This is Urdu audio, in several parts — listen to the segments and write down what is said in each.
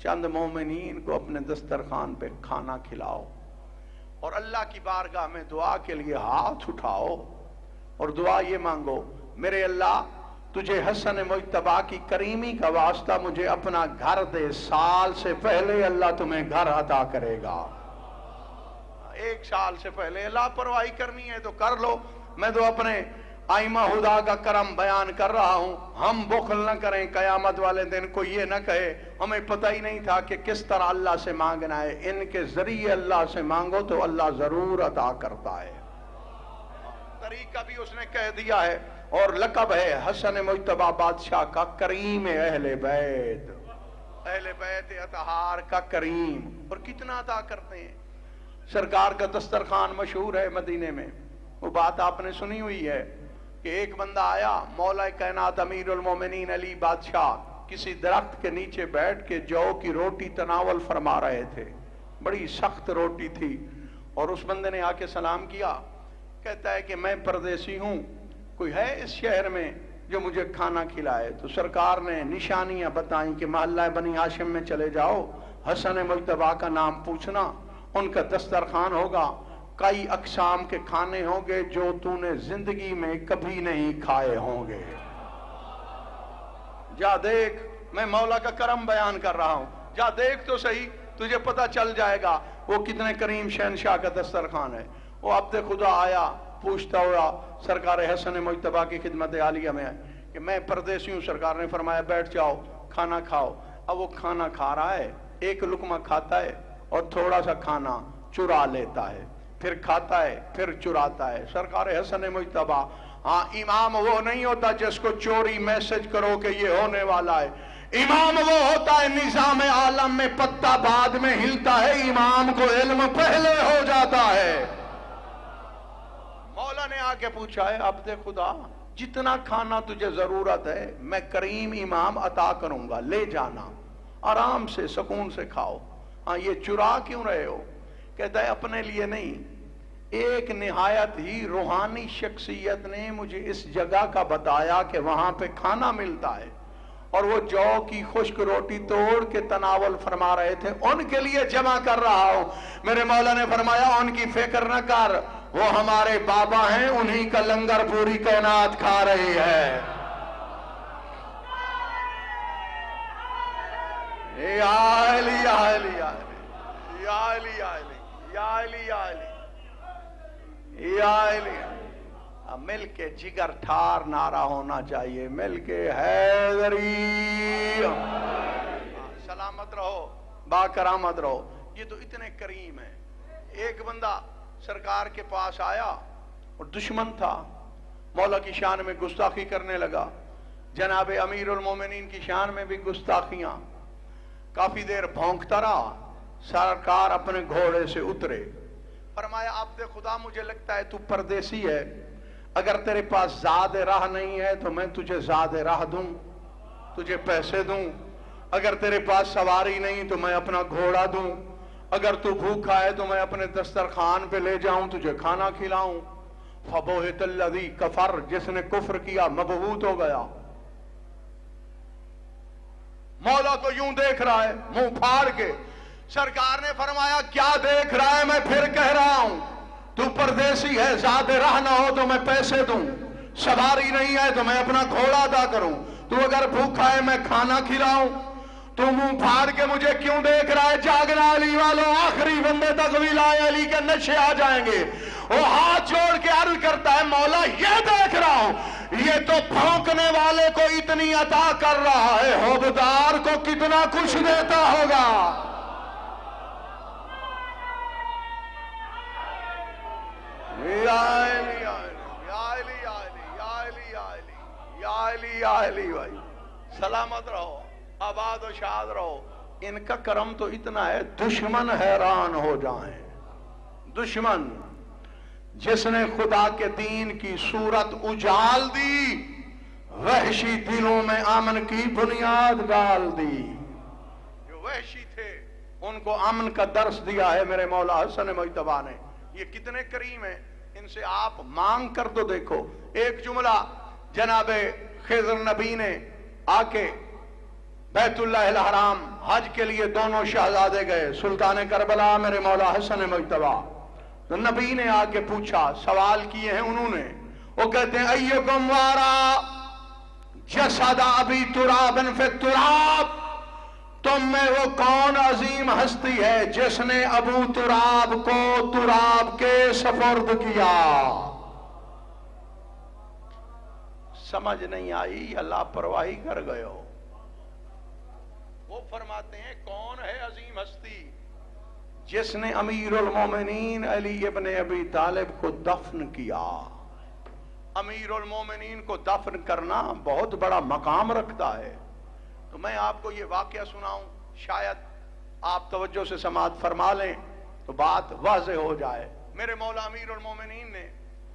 چند مومنین کو اپنے دسترخوان پہ کھانا کھلاؤ اور اللہ کی بارگاہ میں دعا کے لیے ہاتھ اٹھاؤ اور دعا یہ مانگو، میرے اللہ تجھے حسن مجتبیٰ کی کریمی کا واسطہ مجھے اپنا گھر دے، سال سے پہلے اللہ تمہیں گھر عطا کرے گا، 1 سال سے پہلے لاپرواہی کرنی ہے تو کر لو۔ میں تو اپنے آئمہ خدا کا کرم بیان کر رہا ہوں، ہم بخل نہ کریں، قیامت والے دن کو یہ نہ کہے ہمیں پتہ ہی نہیں تھا کہ کس طرح اللہ سے مانگنا ہے، ان کے ذریعے اللہ سے مانگو تو اللہ ضرور عطا کرتا ہے۔ طریقہ بھی اس نے کہہ دیا ہے، اور لقب ہے حسن مجتبیٰ بادشاہ کا کریم اہل بیت، اہل بیت اطہار کا کریم۔ اور کتنا عطا کرتے ہیں، سرکار کا دسترخوان مشہور ہے مدینے میں، وہ بات آپ نے سنی ہوئی ہے کہ ایک بندہ آیا، مولا کائنات امیر المومنین علی بادشاہ کسی درخت کے نیچے بیٹھ کے جو کی روٹی تناول فرما رہے تھے، بڑی سخت روٹی تھی، اور اس بندے نے آ کے سلام کیا، کہتا ہے کہ میں پردیسی ہوں، کوئی ہے اس شہر میں جو مجھے کھانا کھلائے؟ تو سرکار نے نشانیاں بتائیں کہ محلہ بنی ہاشم میں چلے جاؤ، حسن مجتبیٰ کا نام پوچھنا، ان کا دسترخوان ہوگا، کئی اقسام کے کھانے ہوں گے جو تو نے زندگی میں کبھی نہیں کھائے ہوں گے۔ جا دیکھ، میں مولا کا کرم بیان کر رہا ہوں، جا دیکھ تو صحیح، تجھے پتہ چل جائے گا وہ کتنے کریم شہنشاہ کا دسترخوان ہے۔ وہ عبد خدا آیا پوچھتا ہوا سرکار حسن مجتبیٰ کی خدمت عالیہ میں کہ میں پردیسی ہوں، سرکار نے فرمایا بیٹھ جاؤ کھانا کھاؤ۔ اب وہ کھانا کھا رہا ہے، ایک لقمہ کھاتا ہے اور تھوڑا سا کھانا چرا لیتا ہے، پھر کھاتا ہے پھر چراتا ہے۔ سرکار حسن مجتبیٰ، ہاں امام وہ نہیں ہوتا جس کو چوری میسج کرو کہ یہ ہونے والا ہے، امام وہ ہوتا ہے نظام عالم میں پتہ بعد میں ہلتا ہے، امام کو علم پہلے ہو جاتا ہے۔ مولا نے آ کے پوچھا ہے عبد خدا جتنا کھانا تجھے ضرورت ہے میں کریم امام عطا کروں گا، لے جانا، آرام سے سکون سے کھاؤ، ہاں یہ چرا کیوں رہے ہو؟ کہتا ہے اپنے لیے نہیں، ایک نہایت ہی روحانی شخصیت نے مجھے اس جگہ کا بتایا کہ وہاں پہ کھانا ملتا ہے، اور وہ جو کی خشک روٹی توڑ کے تناول فرما رہے تھے، ان کے لیے جمع کر رہا ہوں۔ میرے مولا نے فرمایا ان کی فکر نہ کر، وہ ہمارے بابا ہیں، انہی کا لنگر پوری کائنات کھا رہی ہے۔ یا علی یا علی یا علی یا علی یا علی یا علی یا علی یا علی، مل کے جگر ٹھار نعرہ ہونا چاہیے، مل کے حیدری، سلامت رہو، با کرامت رہو۔ یہ تو اتنے کریم ہیں۔ ایک بندہ سرکار کے پاس آیا اور دشمن تھا، مولا کی شان میں گستاخی کرنے لگا، جناب امیر المومنین کی شان میں بھی گستاخیاں، کافی دیر بھونکتا رہا، سرکار اپنے گھوڑے سے اترے، فرمایا عبد خدا مجھے لگتا ہے تو پردیسی ہے، اگر تیرے پاس زاد راہ نہیں ہے تو میں تجھے زاد راہ دوں، تجھے پیسے دوں، اگر تیرے پاس سواری نہیں تو میں اپنا گھوڑا دوں، اگر تو بھوکا ہے تو میں اپنے دسترخوان پہ لے جاؤں تجھے کھانا کھلاؤں۔ فبہت الذی کفر، جس نے کفر کیا مبہوت ہو گیا۔ مولا کو یوں دیکھ رہا ہے منہ پھاڑ کے، سرکار نے فرمایا کیا دیکھ رہا ہے؟ میں پھر کہہ رہا ہوں تو پردیسی ہے، زاد راہ نہ ہو تو میں پیسے دوں، سواری نہیں ہے تو میں اپنا گھوڑا ادا کروں، تو اگر بھوکا ہے میں کھانا کھلاؤں، تو منہ پھاڑ کے مجھے کیوں دیکھ رہا ہے؟ جاگنا علی والوں، آخری بندے تک ولایت علی کے نشے آ جائیں گے۔ وہ ہاتھ جوڑ کے عرض کرتا ہے مولا یہ دیکھ رہا ہوں، یہ تو پھونکنے والے کو اتنی عطا کر رہا ہے، حوبدار کو کتنا کچھ دیتا ہوگا۔ یا علی یا علی یا علی یا علی یا علی یا علی یا علی بھائی، سلامت رہو، آباد و شاد رہو۔ ان کا کرم تو اتنا ہے دشمن حیران ہو جائیں۔ دشمن جس نے خدا کے دین کی صورت اجال دی، وحشی دلوں میں امن کی بنیاد ڈال دی۔ جو وحشی تھے ان کو امن کا درس دیا ہے میرے مولا حسن مجتبیٰ نے۔ یہ کتنے کریم ہیں، ان سے آپ مانگ کر تو دیکھو۔ ایک جملہ جناب خضر نبی نے آ کے بیت اللہ الحرام حج کے لیے دونوں شہزادے گئے، سلطان کربلا میرے مولا حسن مجتبی، تو نبی نے آ کے پوچھا، سوال کیے ہیں انہوں نے، وہ کہتے ہیں ایکم وارا جسد ابی تراب فی التراب، تم میں وہ کون عظیم ہستی ہے جس نے ابو تراب کو تراب کے سپرد کیا؟ سمجھ نہیں آئی یا لاپرواہی کر گئے ہو؟ وہ فرماتے ہیں کون ہے عظیم ہستی جس نے امیر المومنین علی ابن ابی طالب کو دفن کیا؟ امیر المومنین کو دفن کرنا بہت بڑا مقام رکھتا ہے۔ تو میں آپ کو یہ واقعہ سناؤں، شاید آپ توجہ سے سماعت فرما لیں تو بات واضح ہو جائے۔ میرے مولا امیر المومنین نے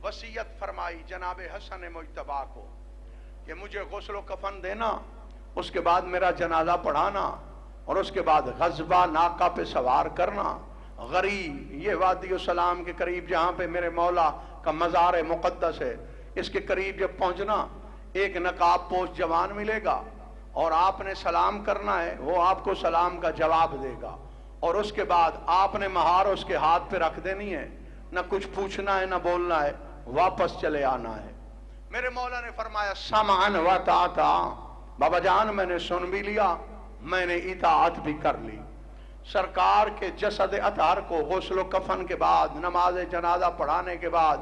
وصیت فرمائی جناب حسن مجتبی کو کہ مجھے غسل و کفن دینا، اس کے بعد میرا جنازہ پڑھانا، اور اس کے بعد غزوہ ناقہ پہ سوار کرنا۔ غریب، یہ وادی السلام کے قریب جہاں پہ میرے مولا کا مزار مقدس ہے، اس کے قریب جب پہنچنا، ایک نقاب پوش جوان ملے گا اور آپ نے سلام کرنا ہے، وہ آپ کو سلام کا جواب دے گا، اور اس کے بعد آپ نے مہار اس کے ہاتھ پہ رکھ دینی ہے، نہ کچھ پوچھنا ہے نہ بولنا ہے، واپس چلے آنا ہے۔ میرے مولا نے فرمایا سمعن و طاعتا، بابا جان میں نے سن بھی لیا، میں نے اطاعت بھی کر لی۔ سرکار کے جسد اطہر کو غسل و کفن کے بعد، نماز جنازہ پڑھانے کے بعد،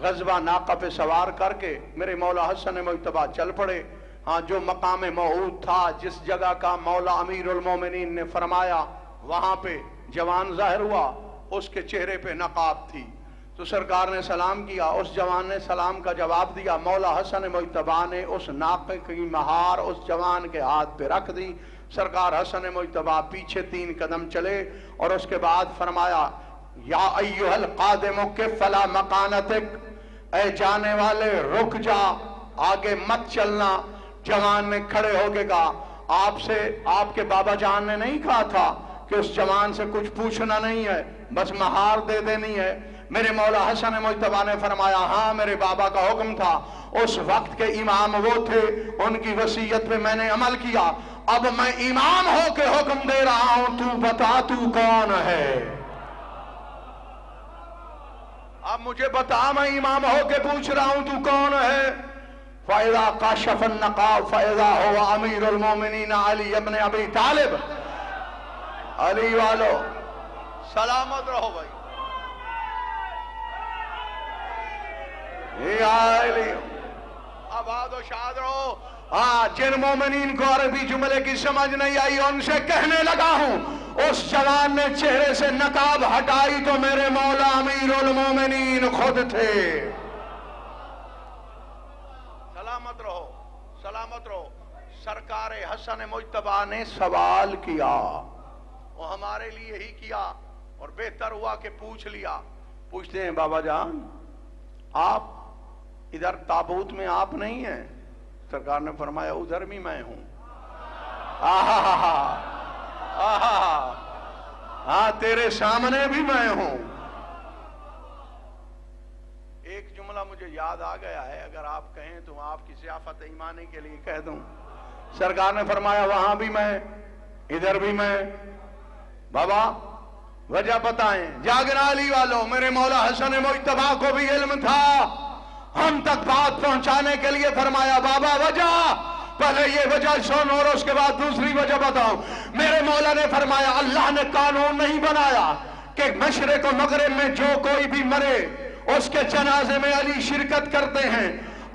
غزوہ ناقہ پہ سوار کر کے میرے مولا حسن مجتبی چل پڑے۔ ہاں، جو مقام موعود تھا، جس جگہ کا مولا امیر المومنین نے فرمایا، وہاں پہ جوان ظاہر ہوا، اس کے چہرے پہ نقاب تھی، تو سرکار نے سلام کیا، اس جوان نے سلام کا جواب دیا، مولا حسن مجتبی نے اس ناقے کی مہار اس جوان کے ہاتھ پہ رکھ دی۔ سرکار حسن مجتبی پیچھے 3 قدم چلے اور اس کے بعد فرمایا یا ایھا القادم کف لا مکانتک، اے جانے والے رک جا، آگے مت چلنا۔ جوان نے کھڑے ہو کے کہا، آپ سے آپ کے بابا جان نے نہیں کہا تھا کہ اس جوان سے کچھ پوچھنا نہیں ہے، بس مہار دے دینی ہے؟ میرے مولا حسن مجتبی نے فرمایا ہاں، میرے بابا کا حکم تھا، اس وقت کے امام وہ تھے، ان کی وصیت پہ میں نے عمل کیا، اب میں امام ہو کے حکم دے رہا ہوں، تو بتا تو کون ہے؟ اب مجھے بتا، میں امام ہو کے پوچھ رہا ہوں، تو کون ہے؟ فَإِذَا قَشَفَ النَّقَابَ فَإِذَا هُوَ أَمِيرُ الْمُؤْمِنِينَ عَلِيُّ بْنُ أَبِي طَالِبٍ۔ علی والو سلامت رہو بھائی، آباد و شاد رہو۔ جن مومنین کو عربی جملے کی سمجھ نہیں آئی، ان سے کہنے لگا ہوں، اس جوان نے چہرے سے نقاب ہٹائی تو میرے مولا امیر المومنین خود تھے۔ سلامت رہو، سلامت رہو۔ سرکار حسن مجتبی نے سوال کیا، وہ ہمارے لیے ہی کیا، اور بہتر ہوا کہ پوچھ لیا۔ پوچھتے ہیں بابا جان، آپ ادھر تابوت میں آپ نہیں ہیں؟ سرکار نے فرمایا ادھر بھی میں ہوں۔ ہاں، تیرے سامنے بھی میں ہوں۔ ایک جملہ مجھے یاد آ گیا ہے، اگر آپ کہیں تو آپ کی ضیافت ایمانی کے لیے کہہ دوں۔ سرکار نے فرمایا وہاں بھی میں، ادھر بھی میں۔ بابا وجہ بتائیں۔ جاگنا علی والو، میرے مولا حسن مجتبی کو بھی علم تھا، ہم تک بات پہنچانے کے لیے فرمایا بابا وجہ، پہلے یہ وجہ سن اور اس کے بعد دوسری وجہ بتاؤ۔ میرے مولا نے فرمایا اللہ نے قانون نہیں بنایا کہ مشرق و مغرب میں جو کوئی بھی مرے اس کے جنازے میں علی شرکت کرتے ہیں۔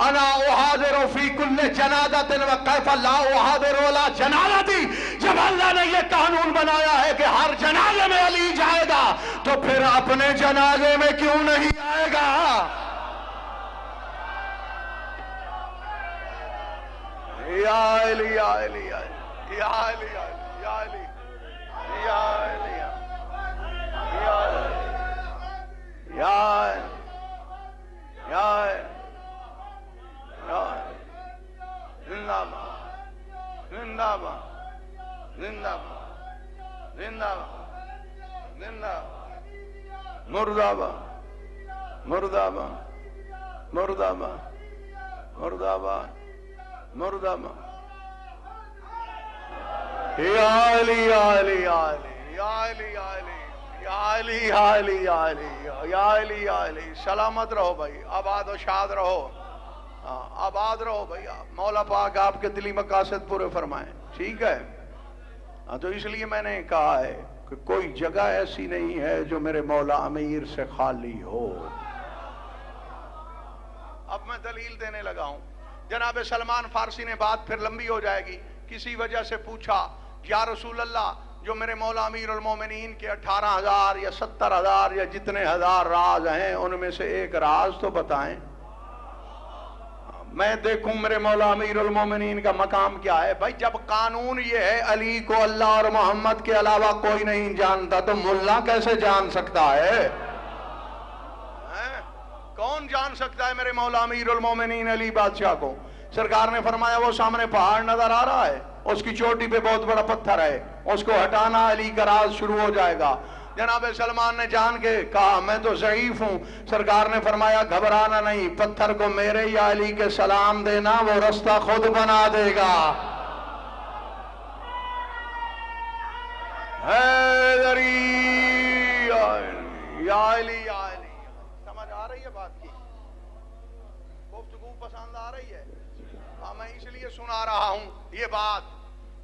انا احاضر فی کل جنازۃ وکیف لا احاضر ولا جنازتی۔ جب اللہ نے یہ قانون بنایا ہے کہ ہر جنازے میں علی جائے گا، تو پھر اپنے جنازے میں کیوں نہیں آئے گا؟ یا علی یا علی یا علی یا علی یا علی یا علی یا علی یا زندہ باد، زندہ باد، زندہ باد، زندہ باد، زندہ باد، مرد آباد، مرد آباد، مرد آباد، مرد آباد، مرد آباد۔ یا علی یا علی یا علی یا علی یا علی یا علی یا علی یا علی یا علی یا علی. سلامت رہو بھائی، آباد و شاد رہو، آباد رہو بھائی. مولا پاک آپ کے دلی مقاصد پورے فرمائیں. ٹھیک ہے، تو اس لیے میں نے کہا ہے کہ کوئی جگہ ایسی نہیں ہے جو میرے مولا امیر سے خالی ہو. اب میں دلیل دینے لگا ہوں. جناب سلمان فارسی نے بات پھر لمبی ہو جائے گی، کسی وجہ سے پوچھا یا رسول اللہ جو میرے مولا امیر المومنین کے 18,000 یا 70,000 یا جتنے ہزار راز ہیں ان میں سے ایک راز تو بتائیں. میں دیکھوں میرے مولا امیر المومنین کا مقام کیا ہے. بھائی جب قانون یہ ہے علی کو اللہ اور محمد کے علاوہ کوئی نہیں جانتا تو ملا کیسے جان سکتا ہے؟ کون جان سکتا ہے میرے مولا امیر المومنین علی بادشاہ کو؟ سرکار نے فرمایا وہ سامنے پہاڑ نظر آ رہا ہے، اس کی چوٹی پہ بہت بڑا پتھر ہے، اس کو ہٹانا علی کا راز شروع ہو جائے گا. جناب سلمان نے جان کے کہا میں تو ضعیف ہوں. سرکار نے فرمایا گھبرانا نہیں، پتھر کو میرے یا علی کے سلام دینا، وہ رستہ خود بنا دے گا. حیدری یا علی یا علی. سمجھ آ رہی ہے بات کی؟ گفتگو پسند آ رہی ہے؟ میں اس لیے سنا رہا ہوں یہ بات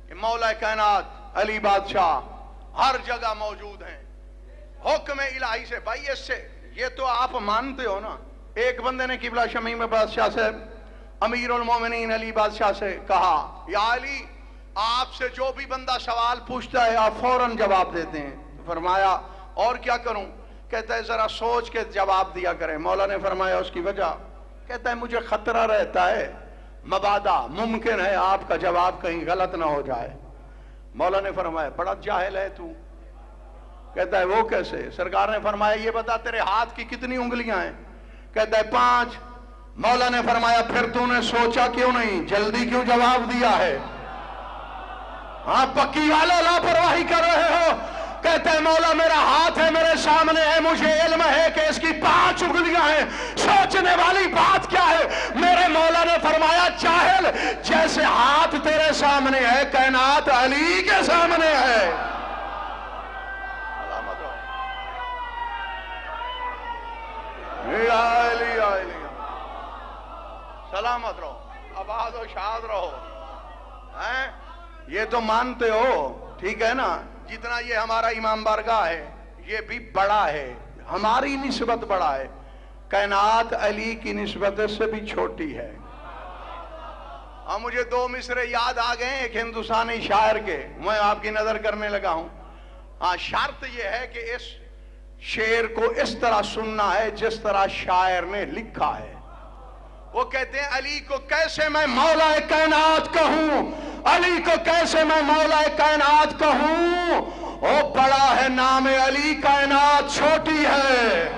کہ مولا کائنات علی بادشاہ ہر جگہ موجود ہیں حکم الہی سے. بھائی اس سے یہ تو آپ مانتے ہو نا. ایک بندے نے قبلہ شمیم بادشاہ سے، امیر المومنین علی بادشاہ سے کہا یا علی آپ سے جو بھی بندہ سوال پوچھتا ہے آپ فوراً جواب دیتے ہیں. فرمایا اور کیا کروں؟ کہتا ہے ذرا سوچ کے جواب دیا کریں. مولا نے فرمایا اس کی وجہ؟ کہتا ہے مجھے خطرہ رہتا ہے، مبادا ممکن ہے آپ کا جواب کہیں غلط نہ ہو جائے. مولا نے فرمایا بڑا جاہل ہے تو. کہتا ہے وہ کیسے؟ سرکار نے فرمایا یہ بتا تیرے ہاتھ کی کتنی انگلیاں ہیں؟ کہتا ہے 5. مولا نے فرمایا پھر تو نے سوچا کیوں نہیں، جلدی کیوں جواب دیا ہے؟ ہاں پکی والا لاپرواہی کر رہے ہو. کہتا ہے مولا میرا ہاتھ ہے میرے سامنے ہے، مجھے علم ہے کہ اس کی 5 انگلیاں ہیں، سوچنے والی بات کیا ہے؟ میرے مولا نے فرمایا جاہل، جیسے ہاتھ تیرے سامنے ہے کائنات علی کے سامنے ہے. سلامت رہو، آباد و شاد رہو. یہ تو مانتے ہو ٹھیک ہے نا؟ جتنا یہ ہمارا امام بارگاہ ہے یہ بھی بڑا ہے، ہماری نسبت بڑا ہے. کائنات علی کی نسبت سے بھی چھوٹی ہے. مجھے 2 مصرے یاد آ گئے ایک ہندوستانی شاعر کے، میں آپ کی نظر کرنے لگا ہوں. شرط یہ ہے کہ اس شعر کو اس طرح سننا ہے جس طرح شاعر نے لکھا ہے. وہ کہتے ہیں علی کو کیسے میں مولا کائنات کہوں، علی کو کیسے میں مولا کائنات کہوں، وہ بڑا ہے نام علی کائنات چھوٹی ہے.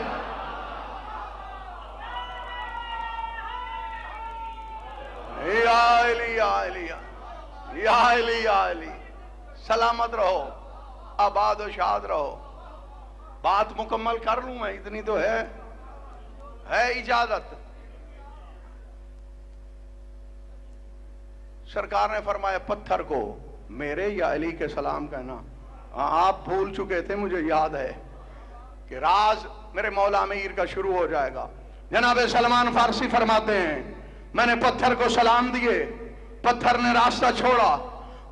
یا علی یا علی یا علی یا علی. سلامت رہو، آباد و شاد رہو. بات مکمل کر لوں میں؟ اتنی تو ہے اجازت. سرکار نے فرمایا پتھر کو میرے یا علی کے سلام کہنا. آپ بھول چکے تھے، مجھے یاد ہے کہ راز میرے مولا امیر کا شروع ہو جائے گا. جناب سلمان فارسی فرماتے ہیں میں نے پتھر کو سلام دیے، پتھر نے راستہ چھوڑا.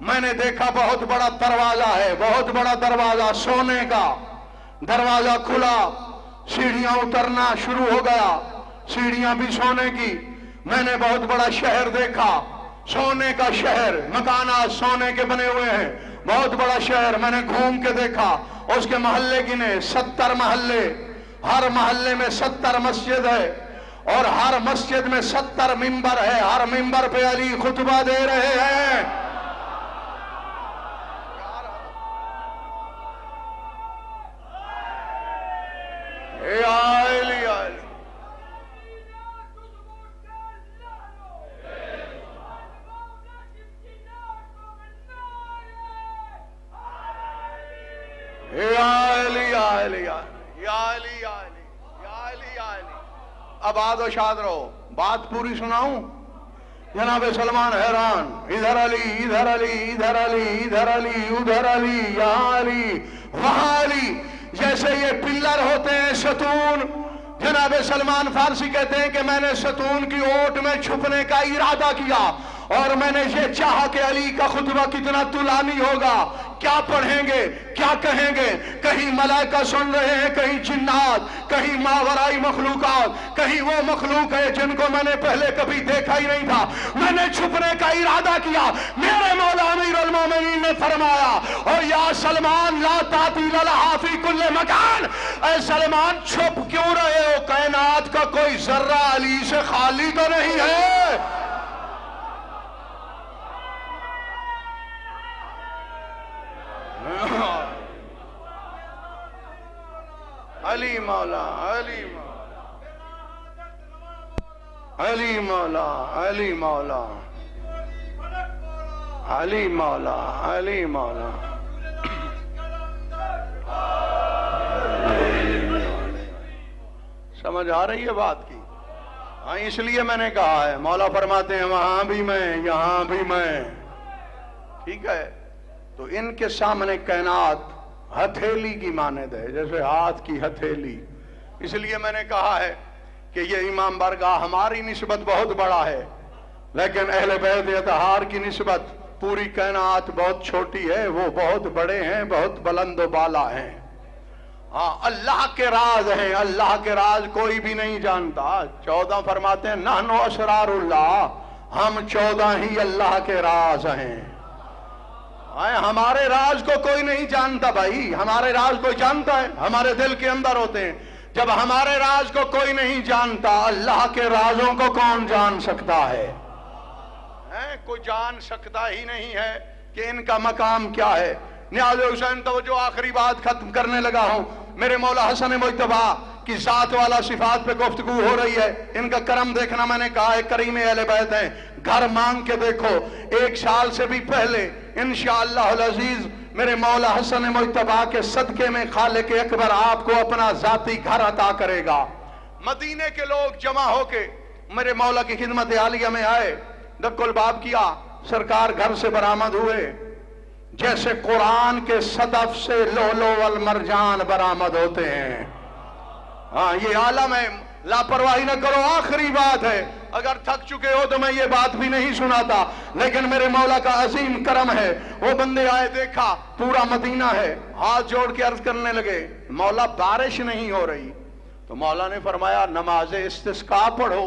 میں نے دیکھا بہت بڑا دروازہ ہے، بہت بڑا دروازہ سونے کا. دروازہ کھلا، سیڑھیاں اترنا شروع ہو گیا، سیڑھیاں بھی سونے کی. میں نے بہت بڑا شہر دیکھا، سونے کا شہر، مکانات سونے کے بنے ہوئے ہیں، بہت بڑا شہر. میں نے گھوم کے دیکھا، اس کے محلے گنے 70 محلے، ہر محلے میں 70 مسجد ہے اور ہر مسجد میں 70 ممبر ہے، ہر ممبر پہ علی خطبہ دے رہے ہیں. آباد و شاد رہو. بات پوری سناؤں؟ جناب سلمان حیران، ادھر علی ادھر علی ادھر علی ادھر علی ادھر علی یہاں علی وہاں علی، جیسے یہ پلر ہوتے ہیں ستون۔ جناب سلمان فارسی کہتے ہیں کہ میں نے ستون کی اوٹ میں چھپنے کا ارادہ کیا اور میں نے یہ چاہا کہ علی کا خطبہ کتنا طولانی ہوگا، کیا پڑھیں گے، کیا کہیں گے، کہیں ملائکہ سن رہے ہیں، کہیں جنات، کہیں ماورائی مخلوقات، کہیں وہ مخلوق ہے جن کو میں نے پہلے کبھی دیکھا ہی نہیں تھا۔ میں نے چھپنے کا ارادہ کیا۔ میرے مولا امیر المومنین نے فرمایا، اور یا سلمان لا تعطیل لہا فی کل مکان، اے سلمان چھپ کیوں رہے ہو، کائنات کا کوئی ذرہ علی سے خالی تو نہیں ہے۔ علی مولا علی مولا علی مولا علی مولا علی مولا علی مولا۔ سمجھ آ رہی ہے بات کی؟ ہاں، اس لیے میں نے کہا ہے، مولا فرماتے ہیں وہاں بھی میں یہاں بھی میں، ٹھیک ہے؟ تو ان کے سامنے کائنات ہتھیلی کی مانند ہے، جیسے ہاتھ کی ہتھیلی۔ اس لیے میں نے کہا ہے کہ یہ امام بارگاہ ہماری نسبت بہت بڑا ہے، لیکن اہل بیت اطہار کی نسبت پوری کائنات بہت چھوٹی ہے، وہ بہت بڑے ہیں، بہت بلند و بالا ہیں۔ ہاں، اللہ کے راز ہیں، اللہ کے راز کوئی بھی نہیں جانتا۔ 14 فرماتے ہیں نحن اسرار اللہ، ہم 14 ہی اللہ کے راز ہیں۔ ہمارے راز کو کوئی نہیں جانتا بھائی، ہمارے راز کوئی جانتا ہے؟ ہمارے دل کے اندر ہوتے ہیں۔ جب ہمارے راز کو کوئی نہیں جانتا، اللہ کے رازوں کو کون جان سکتا ہے؟ کوئی جان سکتا ہی نہیں ہے کہ ان کا مقام کیا ہے۔ نیاز حسین توجہ، آخری بات ختم کرنے لگا ہوں۔ میرے مولا حسن مجتبی کی ذات والا صفات پہ گفتگو ہو رہی ہے۔ ان کا کرم دیکھنا، میں نے کہا ہے کریم اہل بیت ہیں، گھر مانگ کے دیکھو، 1 سال سے بھی پہلے انشاءاللہ العزیز میرے مولا حسن مجتبی کے صدقے میں خالق اکبر آپ کو اپنا ذاتی گھر عطا کرے گا۔ مدینے کے لوگ جمع ہو کے میرے مولا کی خدمت عالیہ میں آئے، دق الباب کیا، سرکار گھر سے برآمد ہوئے، جیسے قرآن کے صدف سے لؤلؤ والمرجان برآمد ہوتے ہیں۔ ہاں، یہ عالم ہے، لاپرواہی نہ کرو، آخری بات ہے۔ اگر تھک چکے ہو تو میں یہ بات بھی نہیں سناتا، لیکن میرے مولا کا عظیم کرم ہے۔ وہ بندے آئے، دیکھا پورا مدینہ ہے، ہاتھ جوڑ کے عرض کرنے لگے مولا بارش نہیں ہو رہی۔ تو مولا نے فرمایا نماز استسقاء پڑھو۔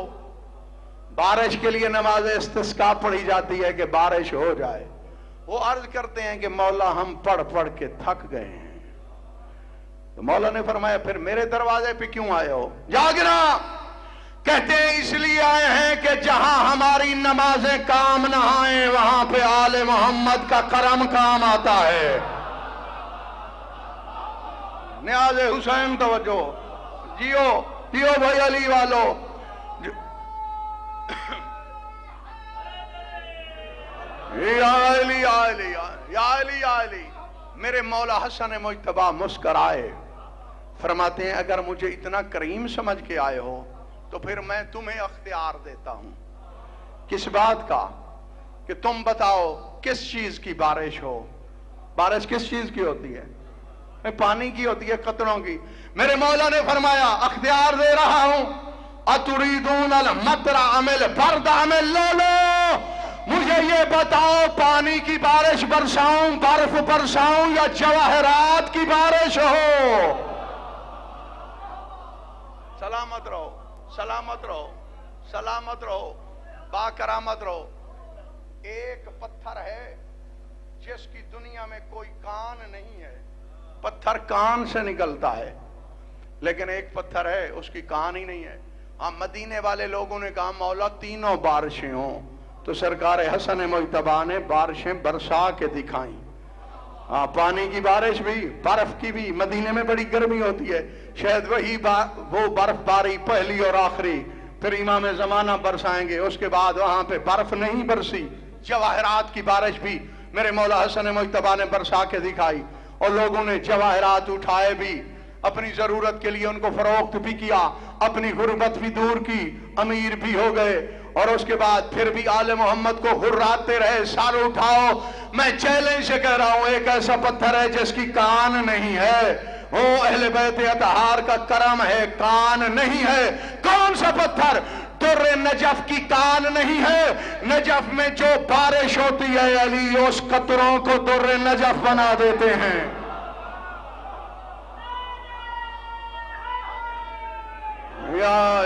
بارش کے لیے نماز استسقاء پڑھی جاتی ہے کہ بارش ہو جائے۔ وہ عرض کرتے ہیں کہ مولا ہم پڑھ پڑھ کے تھک گئے ہیں۔ تو مولا نے فرمایا پھر میرے دروازے پہ کیوں آئے ہو؟ جاگنا، کہتے ہیں اس لیے آئے ہیں کہ جہاں ہماری نمازیں کام نہ آئیں وہاں پہ آل محمد کا کرم کام آتا ہے۔ نیاز حسین توجہ، جیو جیو بھائی علی والو۔ یا علی یا علی یا علی یا علی۔ میرے مولا حسن مجتبی مسکرائے، فرماتے ہیں اگر مجھے اتنا کریم سمجھ کے آئے ہو تو پھر میں تمہیں اختیار دیتا ہوں۔ کس بات کا؟ کہ تم بتاؤ کس چیز کی بارش ہو۔ بارش کس چیز کی ہوتی ہے؟ پانی کی ہوتی ہے، قطروں کی۔ میرے مولا نے فرمایا اختیار دے رہا ہوں، اتریدون المطر ام البرد ام اللؤلؤ، مجھے یہ بتاؤ پانی کی بارش برساؤں، برف برساؤں یا جواہرات کی بارش ہو؟ سلامت رہو، سلامت رہو، سلامت رہو، با کرامت رہو۔ ایک پتھر ہے جس کی دنیا میں کوئی کان نہیں ہے، پتھر کان سے نکلتا ہے، لیکن ایک پتھر ہے اس کی کان ہی نہیں ہے۔ ہم مدینے والے لوگوں نے کہا مولا تینوں بارشیں ہوں، تو سرکار حسن مجتبی نے بارشیں برسا کے دکھائیں۔ پانی کی بارش بھی، برف کی بھی۔ مدینے میں بڑی گرمی ہوتی ہے، شاید وہی وہ برف باری پہلی اور آخری، پھر امام زمانہ برسائیں گے، اس کے بعد وہاں پہ برف نہیں برسی۔ جواہرات کی بارش بھی میرے مولا حسن مجتبی نے برسا کے دکھائی، اور لوگوں نے جواہرات اٹھائے بھی۔ اپنی ضرورت کے لیے ان کو فروخت بھی کیا، اپنی غربت بھی دور کی، امیر بھی ہو گئے، اور اس کے بعد پھر بھی آل محمد کو غراتے رہے۔ سر اٹھاؤ، میں چیلنج سے کہہ رہا ہوں، ایک ایسا پتھر ہے جس کی کان نہیں ہے، وہ اہل بیت اطہار کا کرم ہے، کان نہیں ہے۔ کون سا پتھر؟ در نجف کی کان نہیں ہے۔ نجف میں جو بارش ہوتی ہے علی اس قطروں کو در نجف بنا دیتے ہیں۔ یا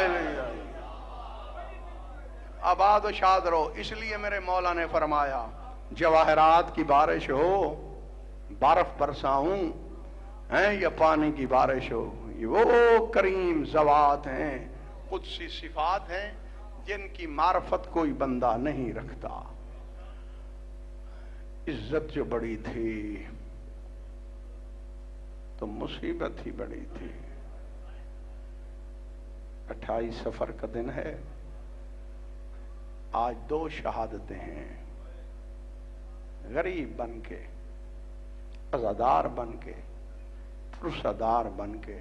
آباد و شاد رہو۔ اس لیے میرے مولا نے فرمایا جواہرات کی بارش ہو، برف برساؤں یا پانی کی بارش ہو، یہ وہ کریم ذوات ہیں، قدسی صفات ہیں جن کی معرفت کوئی بندہ نہیں رکھتا۔ عزت جو بڑی تھی تو مصیبت ہی بڑی تھی۔ 28 سفر کا دن ہے، آج 2 شہادتیں ہیں۔ غریب بن کے، عزادار بن کے، پرسادار بن کے،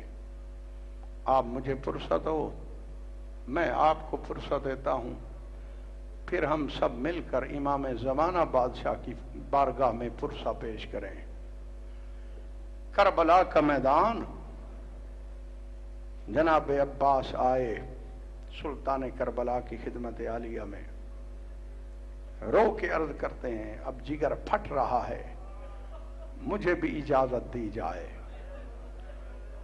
آپ مجھے پرسہ دو، میں آپ کو پرسہ دیتا ہوں، پھر ہم سب مل کر امام زمانہ بادشاہ کی بارگاہ میں پرسہ پیش کریں۔ کربلا کا میدان، جناب عباس آئے سلطان کربلا کی خدمت عالیہ میں، رو کے عرض کرتے ہیں اب جگر پھٹ رہا ہے، مجھے بھی اجازت دی جائے،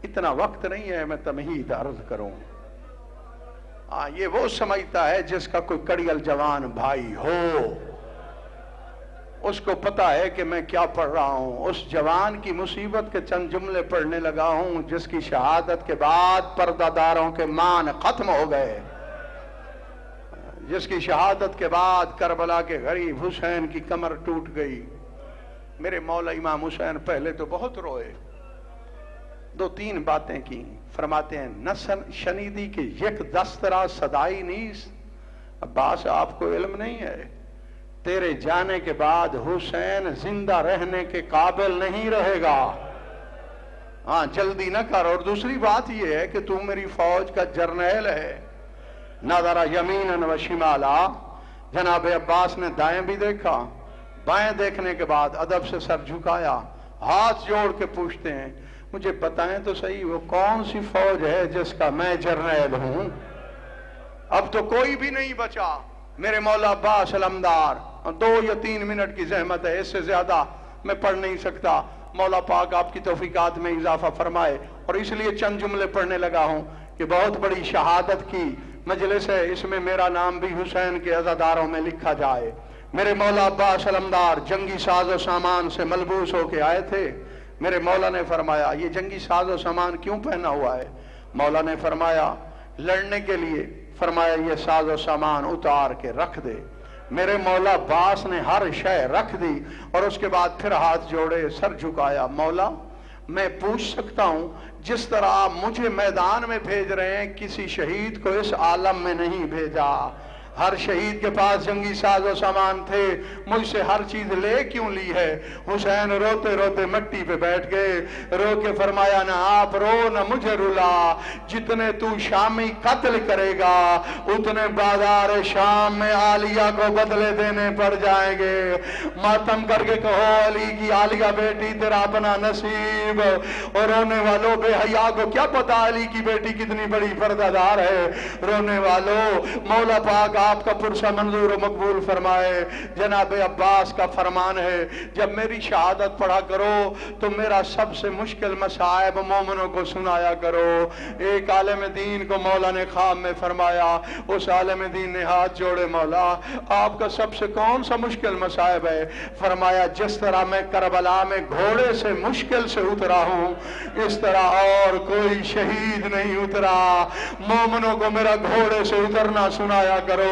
اتنا وقت نہیں ہے میں تمہید عرض کروں۔ یہ وہ سمجھتا ہے جس کا کوئی کڑیل جوان بھائی ہو، اس کو پتا ہے کہ میں کیا پڑھ رہا ہوں۔ اس جوان کی مصیبت کے چند جملے پڑھنے لگا ہوں جس کی شہادت کے بعد پردہ داروں کے مان ختم ہو گئے، جس کی شہادت کے بعد کربلا کے غریب حسین کی کمر ٹوٹ گئی۔ میرے مولا امام حسین پہلے تو بہت روئے، 2-3 باتیں کی، فرماتے ہیں نسن شنیدی کے یک دسترا صدائی نیس، عباس آپ کو علم نہیں ہے، تیرے جانے کے بعد حسین زندہ رہنے کے قابل نہیں رہے گا، جلدی نہ کر۔ اور دوسری بات یہ ہے کہ تو میری فوج کا جرنیل ہے۔ نظر یمیناً و شمالا، جناب عباس نے دائیں بھی دیکھا، بائیں دیکھنے کے بعد ادب سے سر جھکایا، ہاتھ جوڑ کے پوچھتے ہیں مجھے بتائیں تو صحیح وہ کون سی فوج ہے جس کا میں جرنیل ہوں؟ اب تو کوئی بھی نہیں بچا۔ میرے مولا عباس علمدار، 2 یا 3 منٹ کی زحمت ہے، اس سے زیادہ میں پڑھ نہیں سکتا، مولا پاک آپ کی توفیقات میں اضافہ فرمائے، اور اس لیے چند جملے پڑھنے لگا ہوں کہ بہت بڑی شہادت کی مجلس ہے، اس میں میرا نام بھی حسین کے عزاداروں میں لکھا جائے۔ میرے مولا عباس علمدار جنگی ساز و سامان سے ملبوس ہو کے آئے تھے۔ میرے مولا نے فرمایا یہ جنگی ساز و سامان کیوں پہنا ہوا ہے؟ مولا نے فرمایا لڑنے کے لیے۔ فرمایا یہ ساز و سامان اتار کے رکھ دے۔ میرے مولا عباس نے ہر شے رکھ دی اور اس کے بعد پھر ہاتھ جوڑے، سر جھکایا، مولا میں پوچھ سکتا ہوں جس طرح آپ مجھے میدان میں بھیج رہے ہیں کسی شہید کو اس عالم میں نہیں بھیجا؟ ہر شہید کے پاس جنگی ساز و سامان تھے، مجھ سے ہر چیز لے کیوں لی ہے؟ حسین روتے روتے مٹی پہ بیٹھ گئے، رو کے فرمایا نہ آپ رو نہ مجھے رلا، جتنے تو شامی قتل کرے گا اتنے بازار شام میں عالیہ کو بدلے دینے پڑ جائیں گے۔ ماتم کر کے کہو علی کی عالیہ بیٹی تیرا اپنا نصیب، اور رونے والوں بے حیا کو کیا پتا علی کی بیٹی کتنی بڑی پردہ دار ہے۔ رونے والوں مولا پاک آپ کا پرسہ منظور و مقبول فرمائے۔ جناب عباس کا فرمان ہے جب میری شہادت پڑھا کرو تو میرا سب سے مشکل مصائب مومنوں کو سنایا کرو۔ ایک عالم دین کو مولا نے خواب میں فرمایا، اس عالم دین نے ہاتھ جوڑے، مولا آپ کا سب سے کون سا مشکل مصائب ہے؟ فرمایا جس طرح میں کربلا میں گھوڑے سے مشکل سے اترا ہوں اس طرح اور کوئی شہید نہیں اترا، مومنوں کو میرا گھوڑے سے اترنا سنایا کرو۔